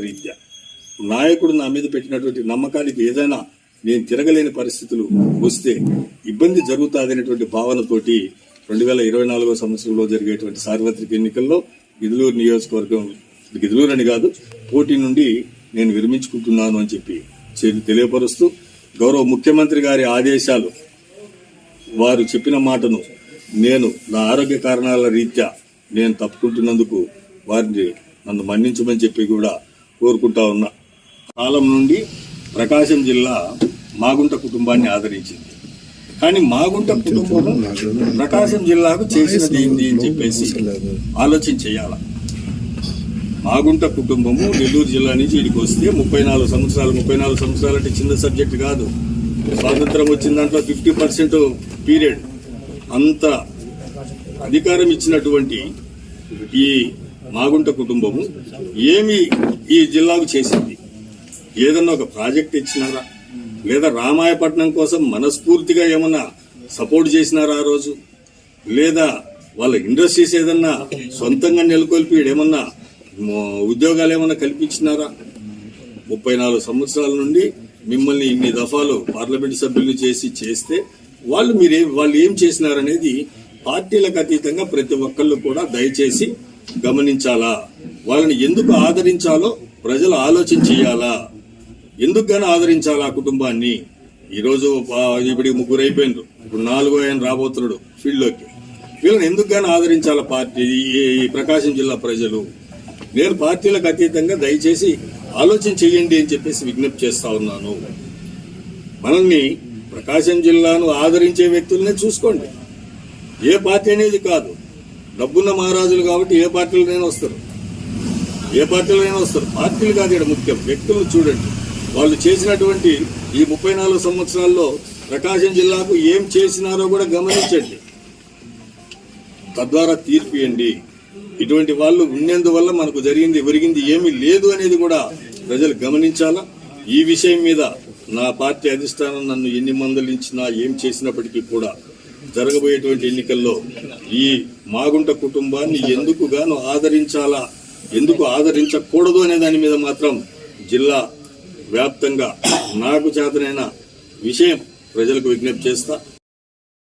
రీత్యా నాయకుడు నా మీద పెట్టినటువంటి నమ్మకానికి ఏదైనా నేను తిరగలేని పరిస్థితులు వస్తే ఇబ్బంది జరుగుతాదనేటువంటి భావనతోటి 2024 సంవత్సరంలో జరిగేటువంటి సార్వత్రిక ఎన్నికల్లో గిద్దలూరు నియోజకవర్గం, గిద్దలూరు అని కాదు, పోటీ నుండి నేను విరమించుకుంటున్నాను అని చెప్పి తెలియపరుస్తూ, గౌరవ ముఖ్యమంత్రి గారి ఆదేశాలు, వారు చెప్పిన మాటను నేను నా ఆరోగ్య కారణాల రీత్యా నేను తప్పుకుంటున్నందుకు వారిని నన్ను మన్నించమని చెప్పి కూడా కోరుకుంటా ఉన్నా. కాలం నుండి ప్రకాశం జిల్లా మాగుంట కుటుంబాన్ని ఆదరించింది. కానీ మాగుంట కుటుంబం ప్రకాశం జిల్లాకు చేసినది ఏంటి అని చెప్పేసి ఆలోచన చేయాల. మాగుంట కుటుంబము నెల్లూరు జిల్లా నుంచి ఇక్కడికి వస్తే 34 సంవత్సరాలు అంటే చిన్న సబ్జెక్ట్ కాదు. స్వాతంత్రం వచ్చిన దాంట్లో 50% పీరియడ్ అంత అధికారం ఇచ్చినటువంటి ఈ మాగుంట కుటుంబము ఏమి ఈ జిల్లాకు చేసింది? ఏదన్నా ఒక ప్రాజెక్ట్ ఇచ్చినారా? లేదా రామాయపట్నం కోసం మనస్ఫూర్తిగా ఏమన్నా సపోర్ట్ చేసినారా ఆ రోజు? లేదా వాళ్ళ ఇండస్ట్రీస్ ఏదన్నా సొంతంగా నెలకొల్పి ఏమన్నా ఉద్యోగాలు ఏమన్నా కల్పించినారా? 34 సంవత్సరాల నుండి మిమ్మల్ని ఇన్ని దఫాలు పార్లమెంట్ సభ్యుల్ని చేస్తే వాళ్ళు ఏం చేసినారనేది పార్టీలకు అతీతంగా ప్రతి ఒక్కళ్ళు కూడా దయచేసి గమనించాలా. వాళ్ళని ఎందుకు ఆదరించాలో ప్రజలు ఆలోచన చేయాలా. ఎందుకు గానీ ఆదరించాలా ఆ కుటుంబాన్ని? ఈరోజు ఇప్పుడు 3 అయిపోయినారు, ఇప్పుడు 4వ ఆయన రాబోతున్నాడు ఫీల్డ్లోకి. వీళ్ళని ఎందుకు గానీ ఆదరించాలా పార్టీ, ఈ ప్రకాశం జిల్లా ప్రజలు? నేను పార్టీలకు అతీతంగా దయచేసి ఆలోచన చేయండి అని చెప్పేసి విజ్ఞప్తి చేస్తా ఉన్నాను. మనల్ని ప్రకాశం జిల్లాను ఆదరించే వ్యక్తులనే చూసుకోండి. ఏ పార్టీ అనేది కాదు, డబ్బున్న మహారాజులు కాబట్టి ఏ పార్టీలోనైనా వస్తారు. పార్టీలు కాదు ఇక్కడ ముఖ్యం, వ్యక్తులు చూడండి. వాళ్ళు చేసినటువంటి ఈ 34 సంవత్సరాల్లో ప్రకాశం జిల్లాకు ఏం చేసినారో కూడా గమనించండి. తద్వారా తీర్పు ఇవ్వండి. ఇటువంటి వాళ్ళు ఉన్నందువల్ల మనకు ఒరిగింది ఏమీ లేదు అనేది కూడా ప్రజలు గమనించాలా. ఈ విషయం మీద నా పార్టీ అధిష్టానం నన్ను ఎన్ని మందలించినా ఏం చేసినప్పటికీ కూడా జరగబోయేటువంటి ఎన్నికల్లో ఈ మాగుంట కుటుంబాన్ని ఎందుకు గాను ఆదరించాలా, ఎందుకు ఆదరించకూడదు అనే దాని మీద మాత్రం జిల్లా వ్యాప్తంగా నాకు చేతనైన విషయం ప్రజలకు విజ్ఞప్తి చేస్తా.